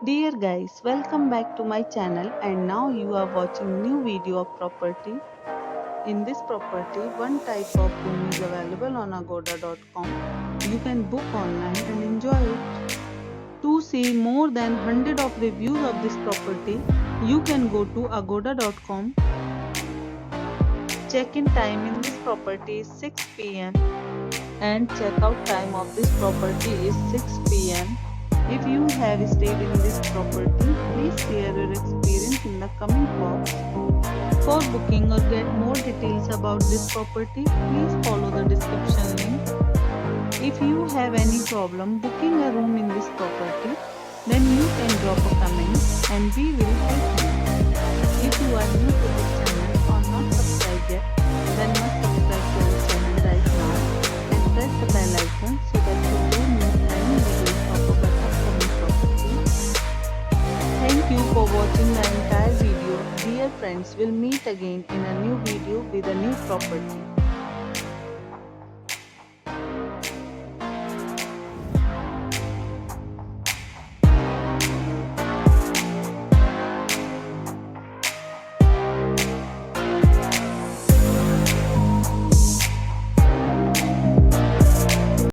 Dear guys, welcome back to my channel and now you are watching new video of property. In this property, one type of room is available on agoda.com. You can book online and enjoy it. To see more than 100 of reviews of this property, you can go to agoda.com. Check-in time in this property is 6 p.m. and check-out time of this property is 6 p.m. If you have stayed in this property, please share your experience in the comment box. For booking or get more details about this property, please follow the description link. If you have any problem booking a room in this property, then you can drop a comment and we will help you. If you are new to this channel or not subscribed yet, then must subscribe to our channel right now and press the bell icon so that you don't miss any videos of our upcoming properties. Thank you for watching the entire video. Dear friends, we'll meet again in a new video with a new property.